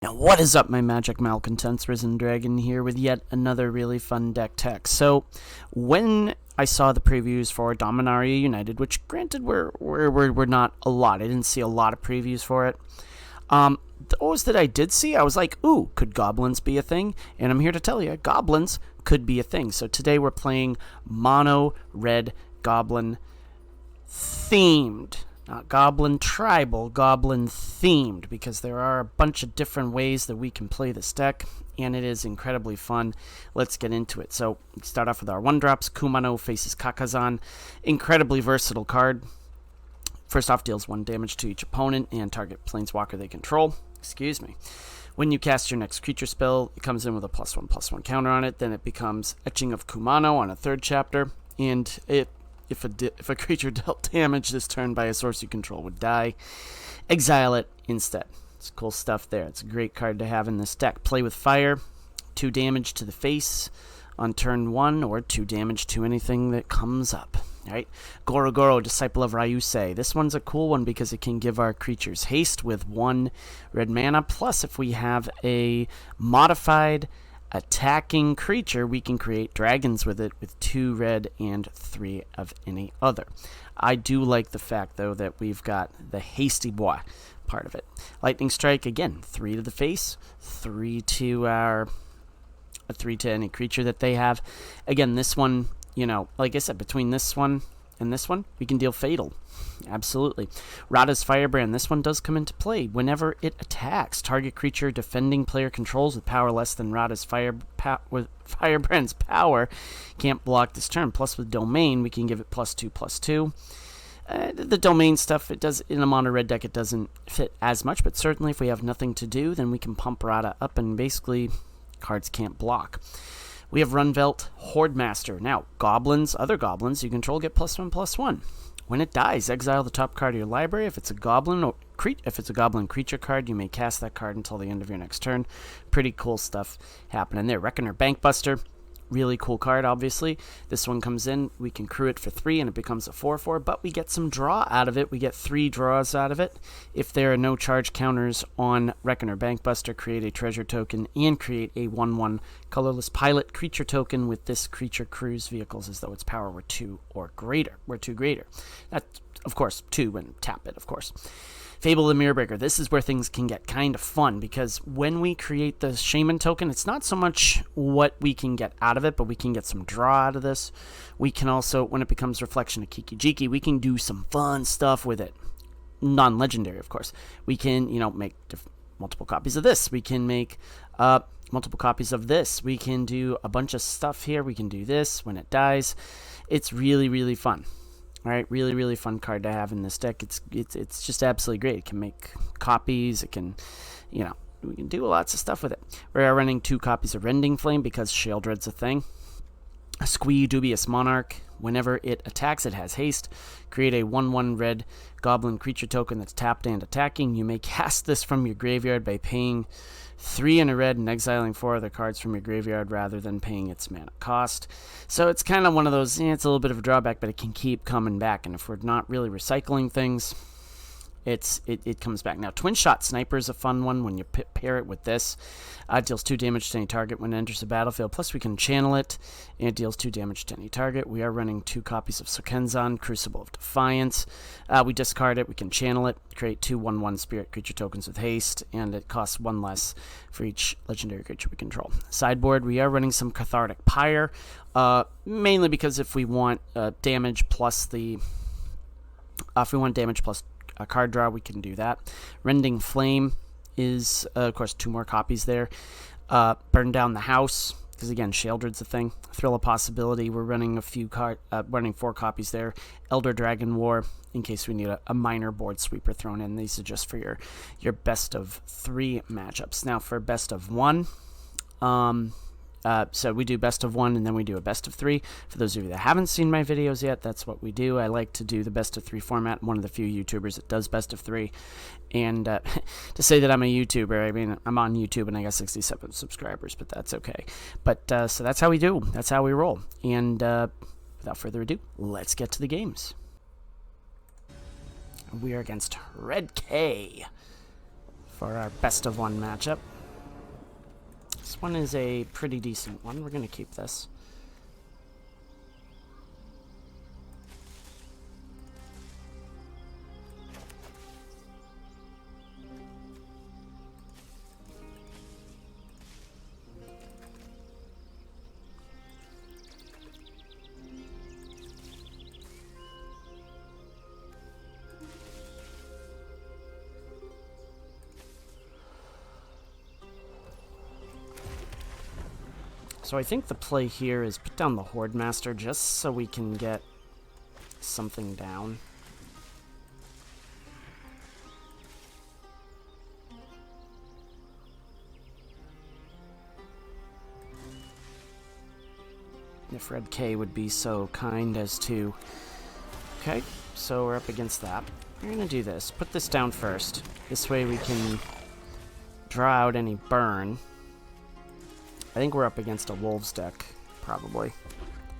Now, what is up, my magic malcontents? Risen Dragon here with yet another really fun deck tech. So, when I saw the previews for Dominaria United, which granted were not a lot, I didn't see a lot of previews for it. Those that I did see, I was like, ooh, could Goblins be a thing? And I'm here to tell you, Goblins could be a thing. So today we're playing mono red Goblin themed. Not Goblin tribal, Goblin themed, because there are a bunch of different ways that we can play this deck, and it is incredibly fun. Let's get into it. So, we start off with our 1-drops. Kumano faces Kakazan. Incredibly versatile card. First off, deals 1 damage to each opponent and target planeswalker they control. Excuse me. When you cast your next creature spell, it comes in with a +1/+1 counter on it. Then it becomes Etching of Kumano on a 3rd chapter, and if a creature dealt damage this turn by a source you control would die. Exile it instead. It's cool stuff there. It's a great card to have in this deck. Play with fire. 2 damage to the face on turn 1, or 2 damage to anything that comes up. Alright, Goro Goro, Disciple of Ryusei. This one's a cool one because it can give our creatures haste with 1 red mana. Plus, if we have a modified attacking creature, we can create dragons with it with 2 red and 3 of any other. I do like the fact, though, that we've got the hasty boy part of it. Lightning Strike, again, 3 to the face, 3 to our 3 to any creature that they have. Again, this one, you know, like I said, between this one and this one, we can deal fatal. Absolutely. Rada's Firebrand. This one does come into play whenever it attacks. Target creature defending player controls with power less than Rada's Firebrand's power can't block this turn. Plus, with Domain, we can give it +2/+2. The Domain stuff, it does in a mono red deck, it doesn't fit as much, but certainly if we have nothing to do, then we can pump Rada up and basically cards can't block. We have Runvelt Hordemaster. Now, goblins, other goblins you control get +1/+1. When it dies, exile the top card of your library. If it's a goblin creature card, you may cast that card until the end of your next turn. Pretty cool stuff happening there. Reckoner Bankbuster. Really cool card, obviously. This one comes in, we can crew it for 3, and it becomes a 4/4, but we get some draw out of it. We get 3 draws out of it. If there are no charge counters on Reckoner Bankbuster, create a treasure token and create a 1/1 colorless pilot creature token with this creature crews vehicles as though its power were 2 or greater. That's, of course, 2 when tap it, of course. Fable the Mirrorbreaker. This is where things can get kind of fun, because when we create the Shaman token, it's not so much what we can get out of it, but we can get some draw out of this. We can also, when it becomes Reflection of Kiki-Jiki, we can do some fun stuff with it. Non-legendary, of course. We can, make multiple copies of this. We can make multiple copies of this. We can do a bunch of stuff here. We can do this when it dies. It's really, really fun. All right, really, really fun card to have in this deck. It's just absolutely great. It can make copies. It can, we can do lots of stuff with it. We're running 2 copies of Rending Flame because Sheoldred's a thing. A Squee Dubious Monarch. Whenever it attacks, it has haste. Create a 1/1 red goblin creature token that's tapped and attacking. You may cast this from your graveyard by paying 3 in a red and exiling 4 other cards from your graveyard rather than paying its mana cost. So it's kind of one of those, it's a little bit of a drawback, but it can keep coming back. And if we're not really recycling things, it comes back. Now, Twin Shot Sniper is a fun one when you pair it with this. It deals 2 damage to any target when it enters the battlefield. Plus, we can channel it, and it deals 2 damage to any target. We are running 2 copies of Sokenzan, Crucible of Defiance. We discard it. We can channel it, create 2 1/1 spirit creature tokens with haste, and it costs 1 less for each legendary creature we control. Sideboard, we are running some Cathartic Pyre, mainly because if we want damage plus a card draw, we can do that. Rending Flame is, of course, 2 more copies there. Burn Down the House, because again, Sheoldred's a thing. Thrill of Possibility, we're running running 4 copies there. Elder Dragon War, in case we need a minor board sweeper thrown in. These are just for your best of 3 matchups. Now, for best of 1, so we do best of 1 and then we do a best of 3. For those of you that haven't seen my videos yet, that's what we do. I like to do the best of 3 format. I'm one of the few YouTubers that does best of 3. And to say that I'm a YouTuber, I mean, I'm on YouTube and I got 67 subscribers, but that's okay. But so that's how we do. That's how we roll. And without further ado, let's get to the games. We are against Red K. for our best of one matchup. This one is a pretty decent one. We're going to keep this. So I think the play here is put down the Horde Master just so we can get something down. If Red K would be so kind as to... Okay, so we're up against that. We're going to do this. Put this down first. This way we can draw out any burn. I think we're up against a Wolves deck, probably.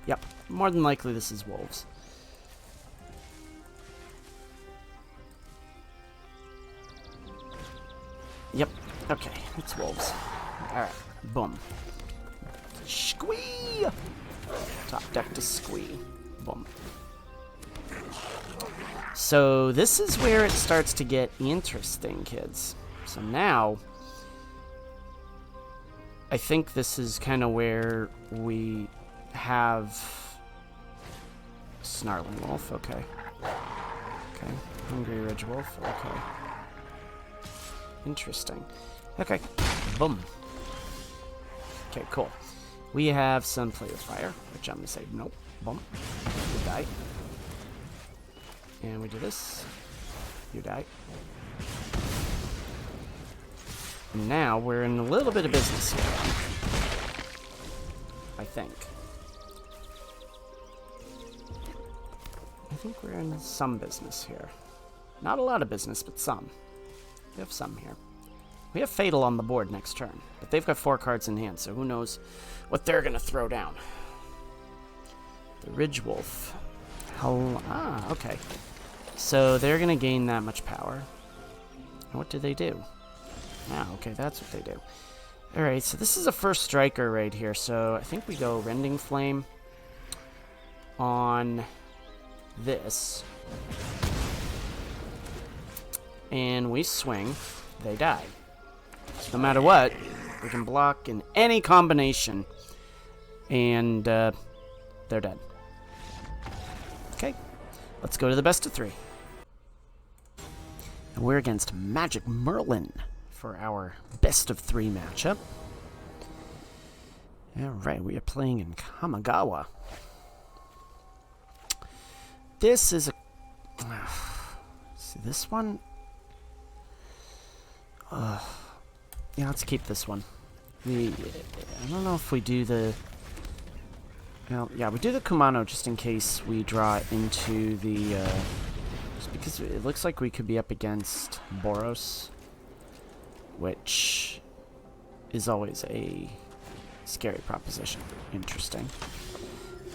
Yep, more than likely this is Wolves. Yep, okay, it's Wolves. Alright, boom. Squee! Top deck to squee. Boom. So this is where it starts to get interesting, kids. So now... I think this is kind of where we have Snarling Wolf, okay. Okay, Hungry Ridge Wolf, okay. Interesting. Okay, boom. Okay, cool. We have some Play with Fire, which I'm going to say nope, boom. You die. And we do this. You die. And now we're in a little bit of business here. I think. I think we're in some business here. Not a lot of business, but some. We have some here. We have Fatal on the board next turn, but they've got 4 cards in hand, so who knows what they're going to throw down. The Ridge Wolf. Okay. So they're going to gain that much power. And what do they do? Ah, okay, that's what they do. Alright, so this is a first striker right here, so I think we go Rending Flame on this. And we swing, they die. So no matter what, we can block in any combination, and they're dead. Okay, let's go to the best of 3. And we're against Magic Merlin for our best of 3 matchup. Alright, we are playing in Kamigawa. This is a... see, this one... yeah, let's keep this one. I don't know if we do the... Well, yeah, we do the Kumano just in case we draw into the... just because it looks like we could be up against Boros, which is always a scary proposition. Interesting.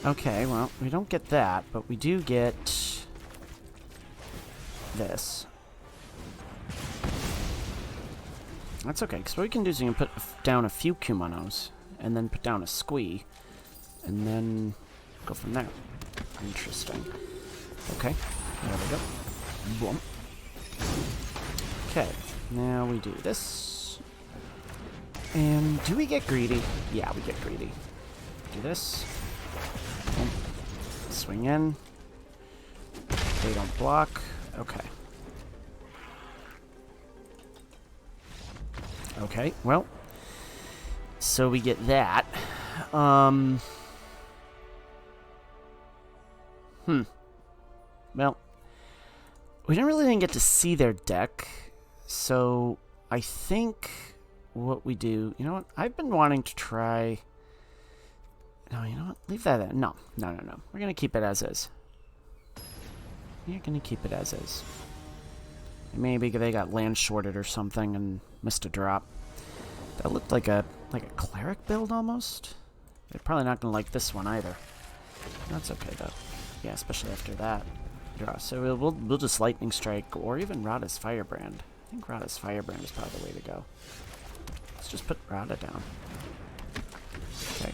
Okay, well, we don't get that, but we do get this. That's okay, because what we can do is we can put down a few Kumanos, and then put down a Squee, and then go from there. Interesting. Okay, there we go. Boom. Okay, now we do this. And do we get greedy? Yeah, we get greedy. Do this. Boom. Swing in. They don't block. Okay. Okay, well. So we get that. Well, we didn't get to see their deck, so I think what we do... You know what? I've been wanting to try... No, you know what? Leave that in. No. We're going to keep it as is. We're going to keep it as is. Maybe they got land shorted or something and missed a drop. That looked like a cleric build almost. They're probably not going to like this one either. That's okay though. Yeah, especially after that draw. So we'll just Lightning Strike or even Rada's Firebrand. I think Rada's Firebrand is probably the way to go. Let's just put Rada down. Okay.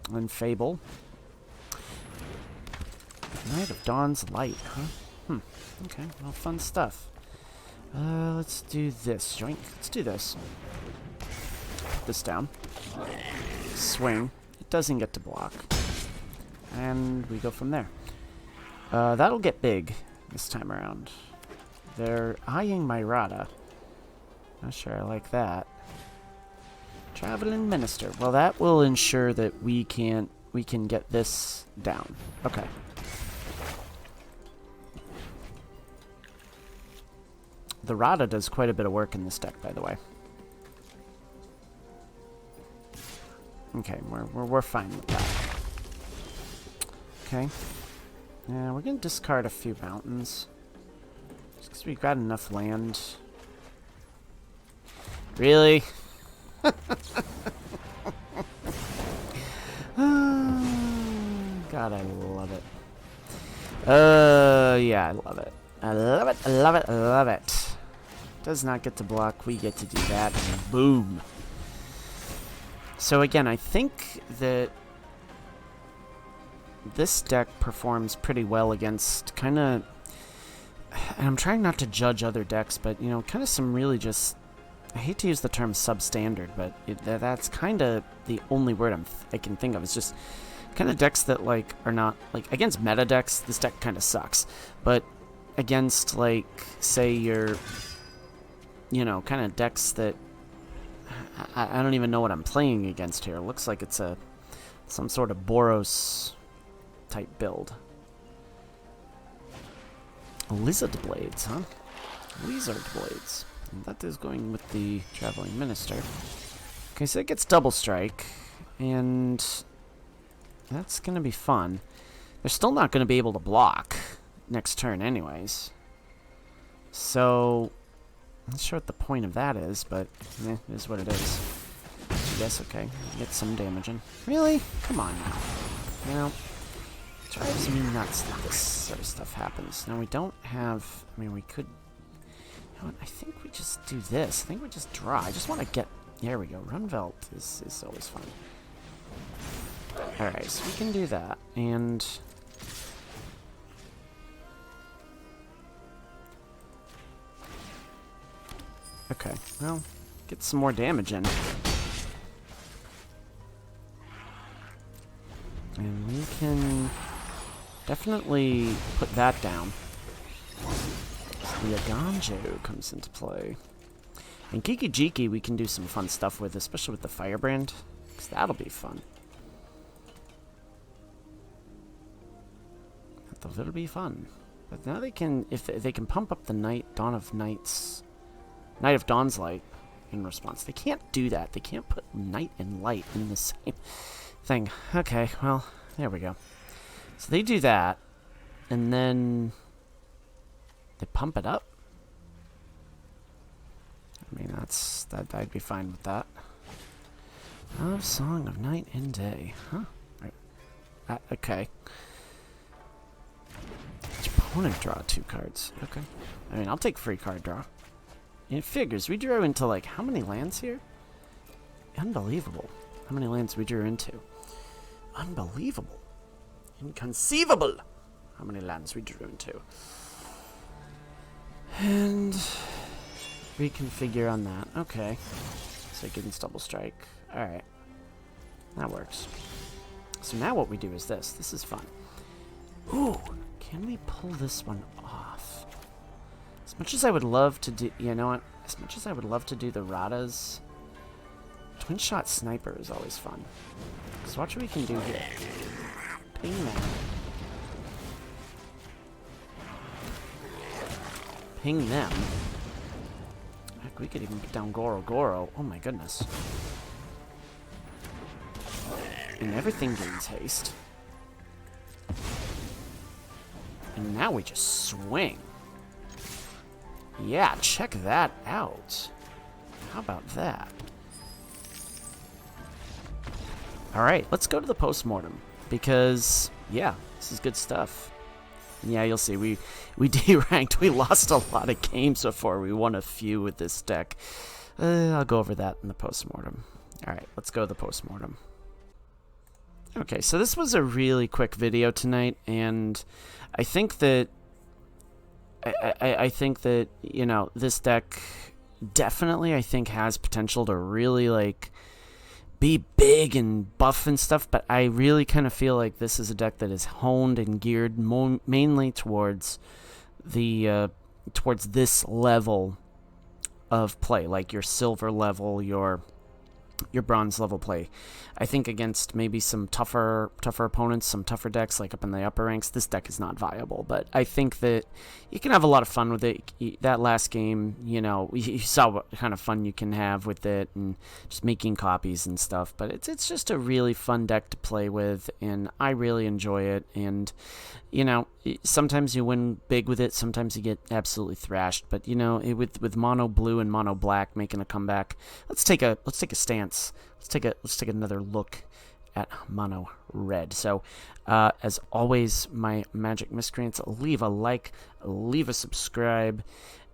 And then Fable. Knight of Dawn's Light, huh? Okay, well, fun stuff. Let's do this. Joink. Let's do this. Put this down. Swing. It doesn't get to block. And we go from there. That'll get big this time around. They're eyeing my Rada. Not sure I like that. Traveling Minister. Well, that will ensure that we can get this down. Okay. The Rada does quite a bit of work in this deck, by the way. Okay, we're fine with that. Okay. Yeah, we're gonna discard a few mountains. Just because we've got enough land. Really? God, I love it. Yeah, I love it. I love it, I love it, I love it. Does not get to block, we get to do that, and boom. So again, I think that this deck performs pretty well against kind of, and I'm trying not to judge other decks, but, you know, kind of some really just, I hate to use the term substandard, but that's kind of the only word I can think of. It's just kind of decks that, like, are not, like, against meta decks, this deck kind of sucks. But against, like, say your, you know, kind of decks that, I don't even know what I'm playing against here. It looks like it's some sort of Boros type build. Lizard Blades, huh? Lizard Blades. And that is going with the Traveling Minister. Okay, so it gets double strike, and that's going to be fun. They're still not going to be able to block next turn anyways. So, I'm not sure what the point of that is, but it is what it is. I guess, okay, get some damage in. Really? Come on now. You know, it drives me nuts that this sort of stuff happens. Now, we don't have, I mean, we could, you know what, I think we just do this. I think we just draw. I just want to get, there we go. Runvelt is always fun. Alright, so we can do that, and okay, well, get some more damage in. And we can definitely put that down. So the Aganjo comes into play. And Kiki Jiki we can do some fun stuff with, especially with the Firebrand, because that'll be fun. That'll be fun. But now they can, if they can pump up the Knight of Dawn's Light in response. They can't do that. They can't put Night and Light in the same thing. Okay, well, there we go. So they do that, and then they pump it up. I mean, I'd be fine with that. Oh, Song of Night and Day, huh? Right. Okay. Each opponent draw 2 cards. Okay. I mean, I'll take free card draw. It figures. We drew into, like, how many lands here? Unbelievable. How many lands we drew into. Unbelievable. Inconceivable. How many lands we drew into. And reconfigure on that. Okay. So against double strike. Alright. That works. So now what we do is this. This is fun. Ooh. Can we pull this one off? As much as I would love to do, you know what? As much as I would love to do the Radas, Twin Shot Sniper is always fun. So watch what we can do here. Ping them. Ping them. Heck, we could even put down Goro Goro. Oh my goodness. And everything gains haste. And now we just swing. Yeah, check that out. How about that? Alright, let's go to the postmortem. Because, yeah, this is good stuff. Yeah, you'll see. We deranked. We lost a lot of games before we won a few with this deck. I'll go over that in the postmortem. All right, let's go to the postmortem. Okay, so this was a really quick video tonight, and I think that I think that, you know, this deck definitely, I think, has potential to really, like, be big and buff and stuff, but I really kind of feel like this is a deck that is honed and geared mainly towards the towards this level of play, like your silver level, your bronze level play. I think against maybe some tougher opponents, some tougher decks like up in the upper ranks, this deck is not viable. But I think that you can have a lot of fun with it. That last game, you know, you saw what kind of fun you can have with it and just making copies and stuff. But it's just a really fun deck to play with, and I really enjoy it. And you know, sometimes you win big with it, sometimes you get absolutely thrashed. But you know, with mono blue and mono black making a comeback, let's take a stance. Let's take another look at mono red. So, as always, my magic miscreants, leave a like, leave a subscribe,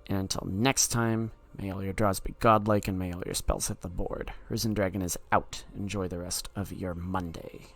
and until next time, may all your draws be godlike, and may all your spells hit the board. Risen Dragon is out. Enjoy the rest of your Monday.